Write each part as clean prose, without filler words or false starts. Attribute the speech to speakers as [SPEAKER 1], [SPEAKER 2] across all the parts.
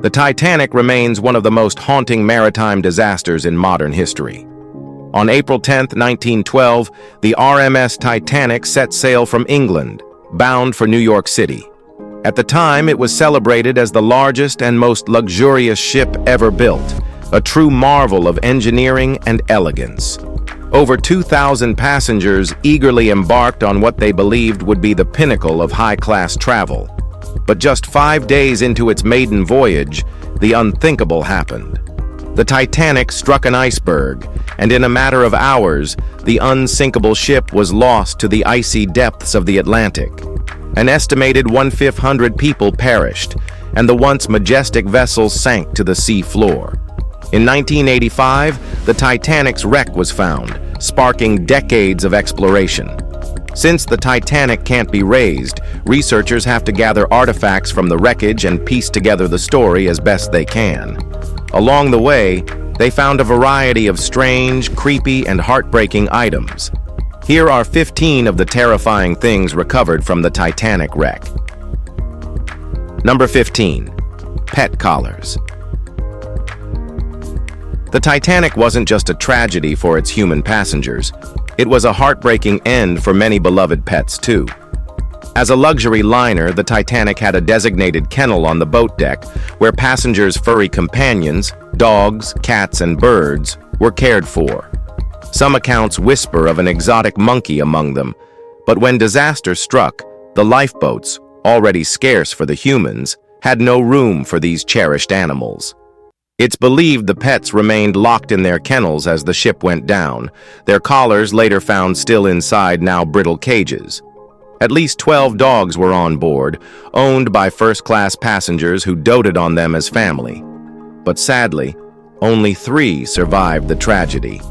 [SPEAKER 1] The Titanic remains one of the most haunting maritime disasters in modern history. On April 10, 1912, the RMS Titanic set sail from England, bound for New York City. At the time, it was celebrated as the largest and most luxurious ship ever built, a true marvel of engineering and elegance. Over 2,000 passengers eagerly embarked on what they believed would be the pinnacle of high-class travel. But just 5 days into its maiden voyage, the unthinkable happened. The Titanic struck an iceberg, and in a matter of hours, the unsinkable ship was lost to the icy depths of the Atlantic. An estimated 1,500 people perished, and the once majestic vessel sank to the sea floor. In 1985, the Titanic's wreck was found, sparking decades of exploration. Since the Titanic can't be raised, researchers have to gather artifacts from the wreckage and piece together the story as best they can. Along the way, they found a variety of strange, creepy, and heartbreaking items. Here are 15 of the terrifying things recovered from the Titanic wreck. Number 15. Pet collars. The Titanic wasn't just a tragedy for its human passengers. It was a heartbreaking end for many beloved pets, too. As a luxury liner, the Titanic had a designated kennel on the boat deck where passengers' furry companions, dogs, cats, and birds, were cared for. Some accounts whisper of an exotic monkey among them, but when disaster struck, the lifeboats, already scarce for the humans, had no room for these cherished animals. It's believed the pets remained locked in their kennels as the ship went down, their collars later found still inside now brittle cages. At least 12 dogs were on board, owned by first-class passengers who doted on them as family. But sadly, only 3 survived the tragedy.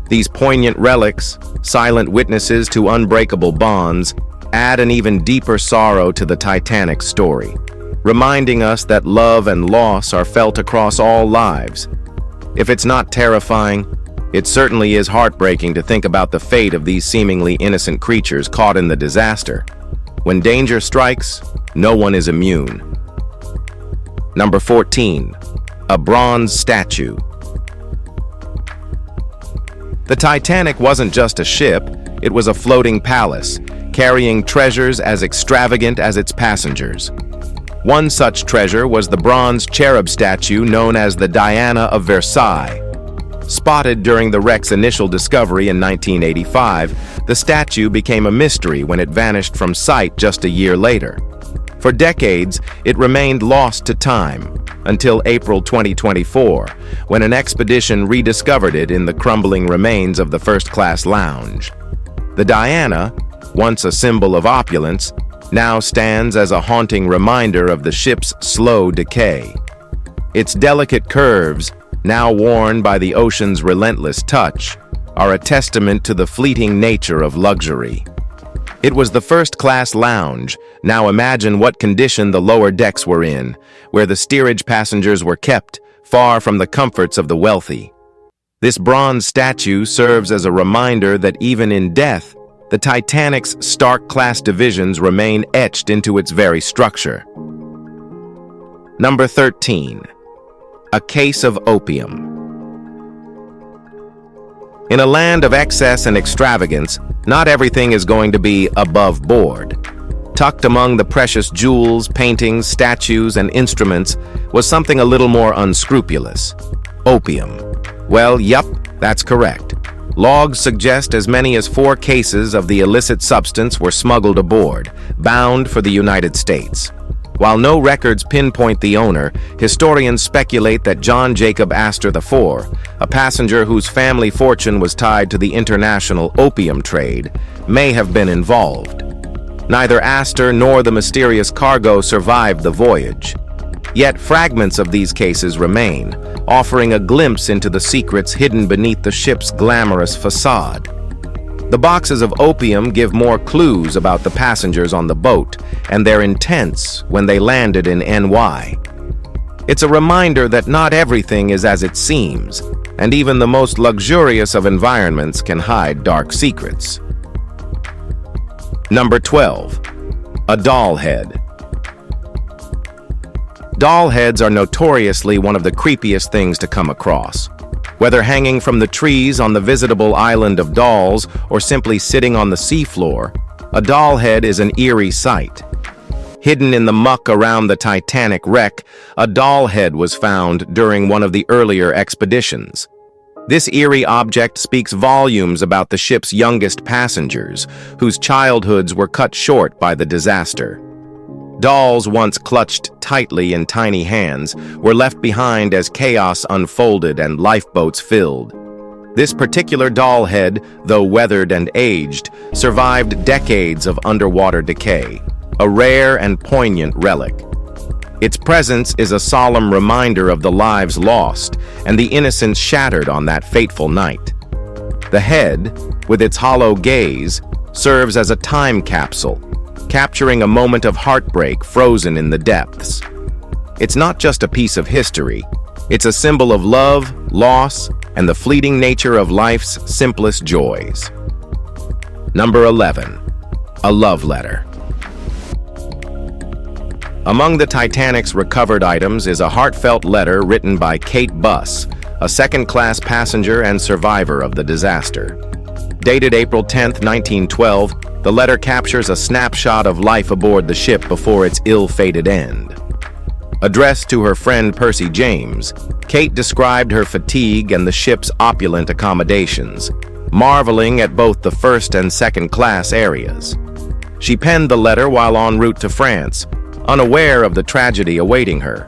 [SPEAKER 1] These poignant relics, silent witnesses to unbreakable bonds, add an even deeper sorrow to the Titanic's story, reminding us that love and loss are felt across all lives. If it's not terrifying, it certainly is heartbreaking to think about the fate of these seemingly innocent creatures caught in the disaster. When danger strikes, no one is immune. Number 14. A bronze statue. The Titanic wasn't just a ship, it was a floating palace, carrying treasures as extravagant as its passengers. One such treasure was the bronze cherub statue known as the Diana of Versailles. Spotted during the wreck's initial discovery in 1985, the statue became a mystery when it vanished from sight just a year later. For decades, it remained lost to time, until April 2024, when an expedition rediscovered it in the crumbling remains of the first-class lounge. The Diana, once a symbol of opulence, now stands as a haunting reminder of the ship's slow decay. Its delicate curves, now worn by the ocean's relentless touch, are a testament to the fleeting nature of luxury. It was the first-class lounge. Now imagine what condition the lower decks were in, where the steerage passengers were kept, far from the comforts of the wealthy. This bronze statue serves as a reminder that even in death, the Titanic's stark class divisions remain etched into its very structure. Number 13. A case of opium. In a land of excess and extravagance, not everything is going to be above board. Tucked among the precious jewels, paintings, statues, and instruments was something a little more unscrupulous. Opium. Well, yup, that's correct. Logs suggest as many as 4 cases of the illicit substance were smuggled aboard, bound for the United States. While no records pinpoint the owner, historians speculate that John Jacob Astor IV, a passenger whose family fortune was tied to the international opium trade, may have been involved. Neither Astor nor the mysterious cargo survived the voyage. Yet fragments of these cases remain, offering a glimpse into the secrets hidden beneath the ship's glamorous facade. The boxes of opium give more clues about the passengers on the boat and their intents when they landed in NY. It's a reminder that not everything is as it seems, and even the most luxurious of environments can hide dark secrets. Number 12. A doll head. Doll heads are notoriously one of the creepiest things to come across. Whether hanging from the trees on the visitable island of dolls or simply sitting on the seafloor, a doll head is an eerie sight. Hidden in the muck around the Titanic wreck, a doll head was found during one of the earlier expeditions. This eerie object speaks volumes about the ship's youngest passengers, whose childhoods were cut short by the disaster. Dolls once clutched tightly in tiny hands were left behind as chaos unfolded and lifeboats filled. This particular doll head, though weathered and aged, survived decades of underwater decay, a rare and poignant relic. Its presence is a solemn reminder of the lives lost and the innocence shattered on that fateful night. The head, with its hollow gaze, serves as a time capsule, capturing a moment of heartbreak frozen in the depths. It's not just a piece of history, it's a symbol of love, loss, and the fleeting nature of life's simplest joys. Number 11. A love letter. Among the Titanic's recovered items is a heartfelt letter written by Kate Buss, a second-class passenger and survivor of the disaster. Dated April 10, 1912, the letter captures a snapshot of life aboard the ship before its ill-fated end. Addressed to her friend Percy James, Kate described her fatigue and the ship's opulent accommodations, marveling at both the first and second-class areas. She penned the letter while en route to France, unaware of the tragedy awaiting her.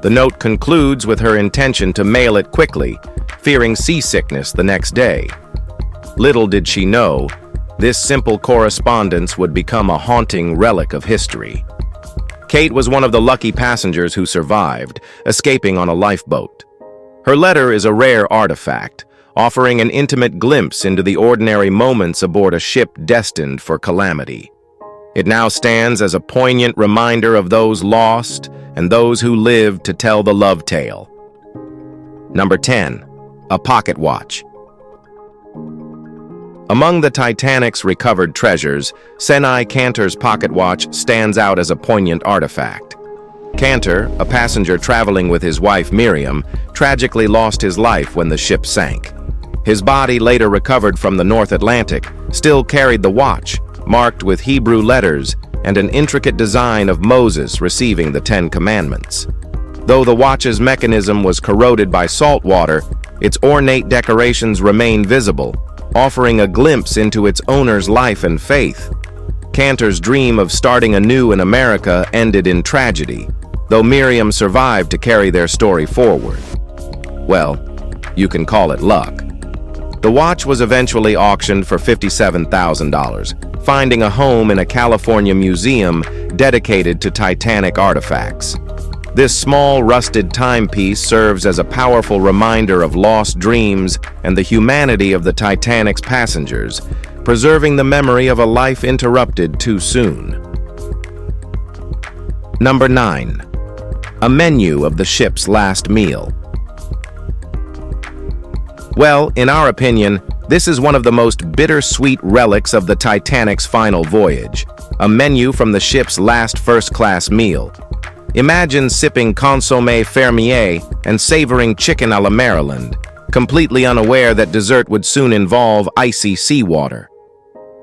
[SPEAKER 1] The note concludes with her intention to mail it quickly, fearing seasickness the next day. Little did she know, this simple correspondence would become a haunting relic of history. Kate was one of the lucky passengers who survived, escaping on a lifeboat. Her letter is a rare artifact, offering an intimate glimpse into the ordinary moments aboard a ship destined for calamity. It now stands as a poignant reminder of those lost and those who lived to tell the love tale. Number 10. A pocket watch. Among the Titanic's recovered treasures, Senai Cantor's pocket watch stands out as a poignant artifact. Cantor, a passenger traveling with his wife Miriam, tragically lost his life when the ship sank. His body, later recovered from the North Atlantic, still carried the watch, marked with Hebrew letters and an intricate design of Moses receiving the Ten Commandments. Though the watch's mechanism was corroded by salt water, its ornate decorations remain visible, offering a glimpse into its owner's life and faith. Cantor's dream of starting anew in America ended in tragedy, though Miriam survived to carry their story forward. Well, you can call it luck. The watch was eventually auctioned for $57,000, finding a home in a California museum dedicated to Titanic artifacts. This small, rusted timepiece serves as a powerful reminder of lost dreams and the humanity of the Titanic's passengers, preserving the memory of a life interrupted too soon. Number 9. A menu of the ship's last meal. Well, in our opinion, this is one of the most bittersweet relics of the Titanic's final voyage, a menu from the ship's last first-class meal. Imagine sipping consommé fermier and savoring chicken a la Maryland, completely unaware that dessert would soon involve icy seawater.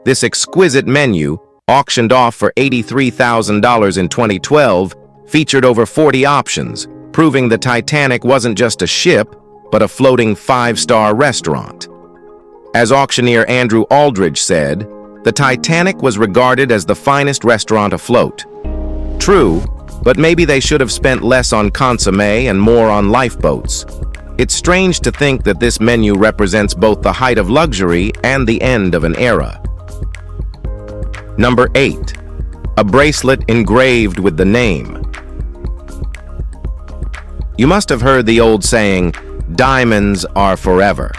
[SPEAKER 1] This exquisite menu, auctioned off for $83,000 in 2012, featured over 40 options, proving the Titanic wasn't just a ship, but a floating 5-star restaurant. As auctioneer Andrew Aldridge said, the Titanic was regarded as the finest restaurant afloat. True, but maybe they should have spent less on consommé and more on lifeboats. It's strange to think that this menu represents both the height of luxury and the end of an era. Number 8. A bracelet engraved with the name. You must have heard the old saying, "Diamonds are forever."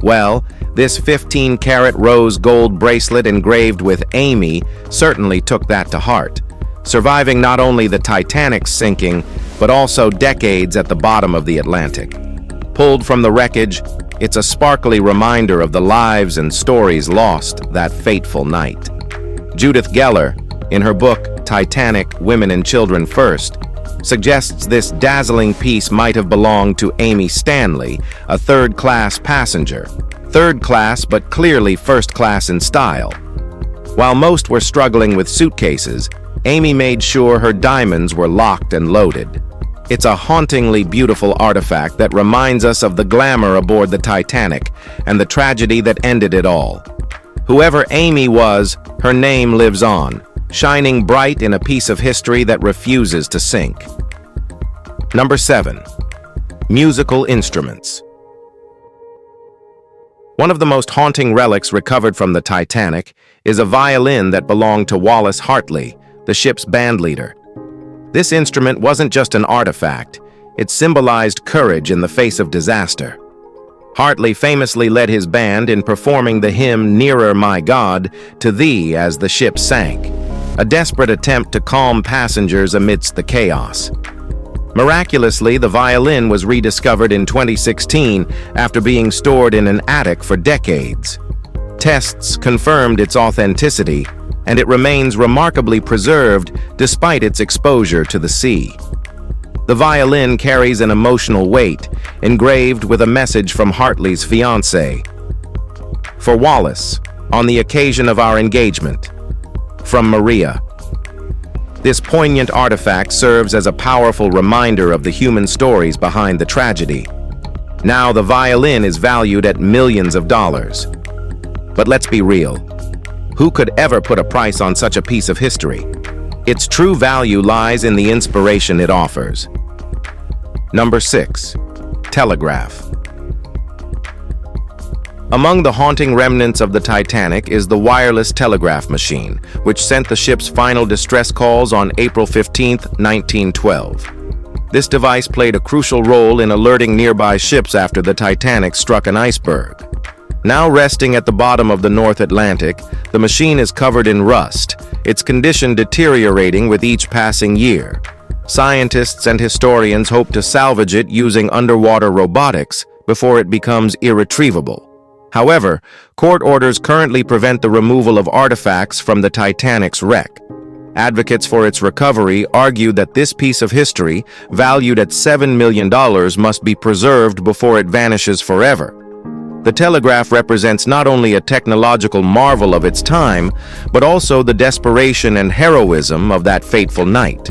[SPEAKER 1] Well, this 15-carat rose gold bracelet engraved with Amy certainly took that to heart, surviving not only the Titanic's sinking, but also decades at the bottom of the Atlantic. Pulled from the wreckage, it's a sparkly reminder of the lives and stories lost that fateful night. Judith Geller, in her book Titanic, Women and Children First, suggests this dazzling piece might have belonged to Amy Stanley, a third-class passenger. Third class, but clearly first class in style. While most were struggling with suitcases, Amy made sure her diamonds were locked and loaded. It's a hauntingly beautiful artifact that reminds us of the glamour aboard the Titanic and the tragedy that ended it all. Whoever Amy was, her name lives on, shining bright in a piece of history that refuses to sink. Number 7. Musical instruments. One of the most haunting relics recovered from the Titanic is a violin that belonged to Wallace Hartley, the ship's bandleader. This instrument wasn't just an artifact, it symbolized courage in the face of disaster. Hartley famously led his band in performing the hymn "Nearer, My God, to Thee" as the ship sank, a desperate attempt to calm passengers amidst the chaos. Miraculously, the violin was rediscovered in 2016 after being stored in an attic for decades. Tests confirmed its authenticity, and it remains remarkably preserved despite its exposure to the sea. The violin carries an emotional weight, engraved with a message from Hartley's fiancée. For Wallace, on the occasion of our engagement. From Maria. This poignant artifact serves as a powerful reminder of the human stories behind the tragedy. Now the violin is valued at millions of dollars. But let's be real. Who could ever put a price on such a piece of history? Its true value lies in the inspiration it offers. Number 6. Telegraph. Among the haunting remnants of the Titanic is the wireless telegraph machine, which sent the ship's final distress calls on April 15, 1912. This device played a crucial role in alerting nearby ships after the Titanic struck an iceberg. Now resting at the bottom of the North Atlantic, the machine is covered in rust, its condition deteriorating with each passing year. Scientists and historians hope to salvage it using underwater robotics before it becomes irretrievable. However, court orders currently prevent the removal of artifacts from the Titanic's wreck. Advocates for its recovery argue that this piece of history, valued at $7 million, must be preserved before it vanishes forever. The telegraph represents not only a technological marvel of its time, but also the desperation and heroism of that fateful night.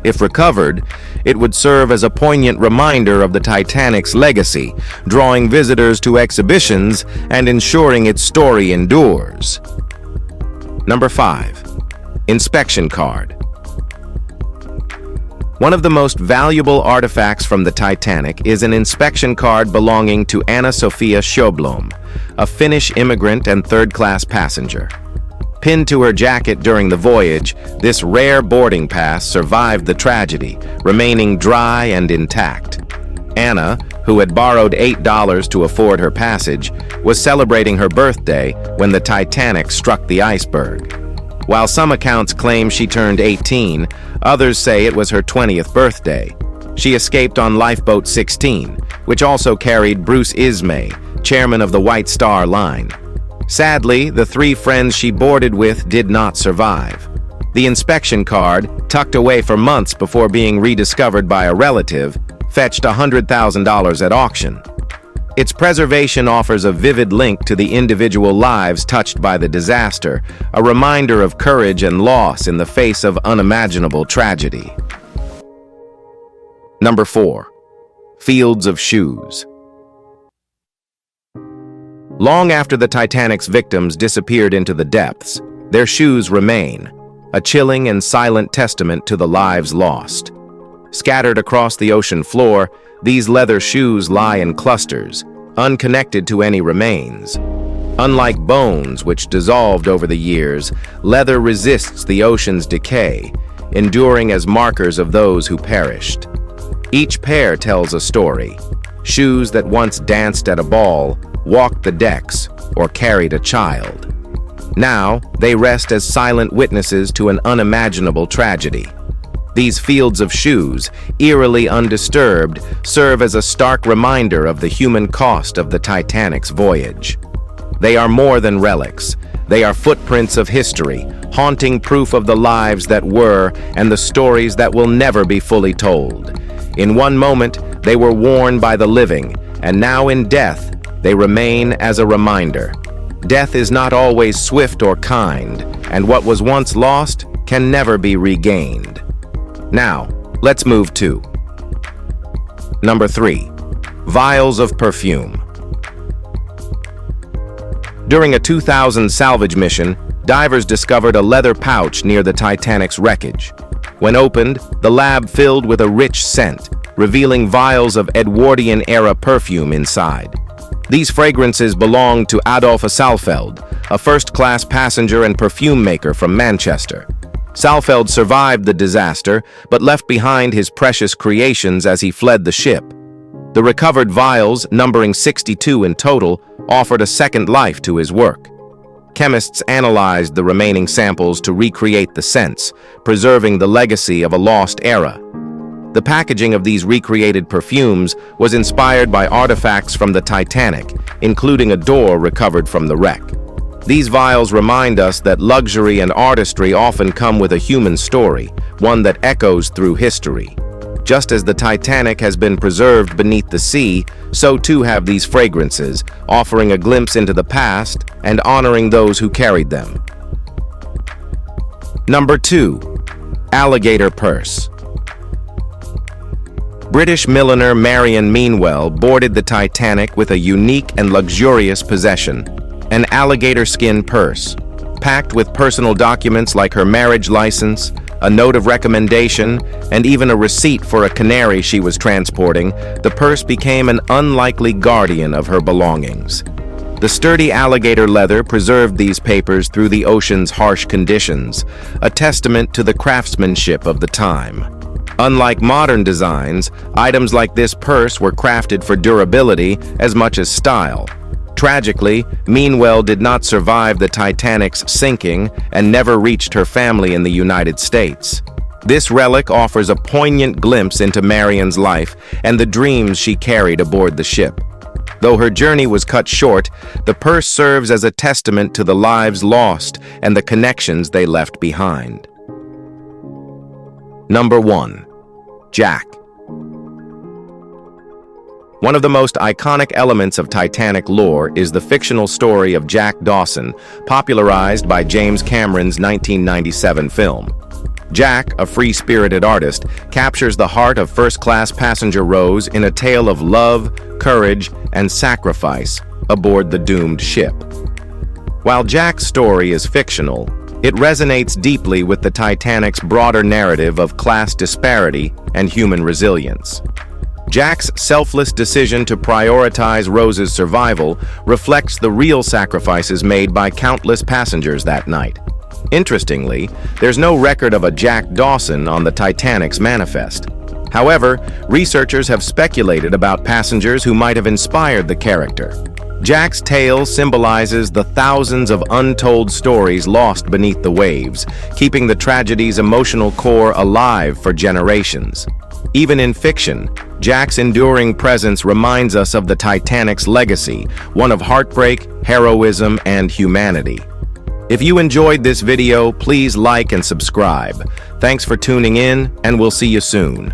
[SPEAKER 1] If recovered, it would serve as a poignant reminder of the Titanic's legacy, drawing visitors to exhibitions and ensuring its story endures. Number 5. Inspection card. One of the most valuable artifacts from the Titanic is an inspection card belonging to Anna Sofia Sjöblom, a Finnish immigrant and third-class passenger. Pinned to her jacket during the voyage, this rare boarding pass survived the tragedy, remaining dry and intact. Anna, who had borrowed $8 to afford her passage, was celebrating her birthday when the Titanic struck the iceberg. While some accounts claim she turned 18, others say it was her 20th birthday. She escaped on Lifeboat 16, which also carried Bruce Ismay, chairman of the White Star Line. Sadly, the 3 friends she boarded with did not survive. The inspection card, tucked away for months before being rediscovered by a relative, fetched $100,000 at auction. Its preservation offers a vivid link to the individual lives touched by the disaster, a reminder of courage and loss in the face of unimaginable tragedy. Number 4. Fields of shoes. Long after the Titanic's victims disappeared into the depths, their shoes remain, a chilling and silent testament to the lives lost. Scattered across the ocean floor, these leather shoes lie in clusters, unconnected to any remains. Unlike bones, which dissolved over the years, leather resists the ocean's decay, enduring as markers of those who perished. Each pair tells a story. Shoes that once danced at a ball, walked the decks, or carried a child. Now, they rest as silent witnesses to an unimaginable tragedy. These fields of shoes, eerily undisturbed, serve as a stark reminder of the human cost of the Titanic's voyage. They are more than relics. They are footprints of history, haunting proof of the lives that were and the stories that will never be fully told. In one moment, they were worn by the living, and now in death, they remain as a reminder. Death is not always swift or kind, and what was once lost can never be regained. Now, let's move to Number 3. Vials of perfume. During a 2000 salvage mission, divers discovered a leather pouch near the Titanic's wreckage. When opened, the lab filled with a rich scent, revealing vials of Edwardian-era perfume inside. These fragrances belonged to Adolf Saalfeld, a first-class passenger and perfume maker from Manchester. Saalfeld survived the disaster, but left behind his precious creations as he fled the ship. The recovered vials, numbering 62 in total, offered a second life to his work. Chemists analyzed the remaining samples to recreate the scents, preserving the legacy of a lost era. The packaging of these recreated perfumes was inspired by artifacts from the Titanic, including a door recovered from the wreck. These vials remind us that luxury and artistry often come with a human story, one that echoes through history. Just as the Titanic has been preserved beneath the sea, so too have these fragrances, offering a glimpse into the past and honoring those who carried them. Number 2. Alligator purse. British milliner Marion Meanwell boarded the Titanic with a unique and luxurious possession, an alligator skin purse. Packed with personal documents like her marriage license, a note of recommendation, and even a receipt for a canary she was transporting, the purse became an unlikely guardian of her belongings. The sturdy alligator leather preserved these papers through the ocean's harsh conditions, a testament to the craftsmanship of the time. Unlike modern designs, items like this purse were crafted for durability as much as style. Tragically, Meanwell did not survive the Titanic's sinking and never reached her family in the United States. This relic offers a poignant glimpse into Marion's life and the dreams she carried aboard the ship. Though her journey was cut short, the purse serves as a testament to the lives lost and the connections they left behind. Number 1. Jack. One of the most iconic elements of Titanic lore is the fictional story of Jack Dawson, popularized by James Cameron's 1997 film. Jack, a free-spirited artist, captures the heart of first-class passenger Rose in a tale of love, courage, and sacrifice aboard the doomed ship. While Jack's story is fictional, it resonates deeply with the Titanic's broader narrative of class disparity and human resilience. Jack's selfless decision to prioritize Rose's survival reflects the real sacrifices made by countless passengers that night. Interestingly, there's no record of a Jack Dawson on the Titanic's manifest. However, researchers have speculated about passengers who might have inspired the character. Jack's tale symbolizes the thousands of untold stories lost beneath the waves, keeping the tragedy's emotional core alive for generations. Even in fiction, Jack's enduring presence reminds us of the Titanic's legacy, one of heartbreak, heroism, and humanity. If you enjoyed this video, please like and subscribe. Thanks for tuning in, and we'll see you soon.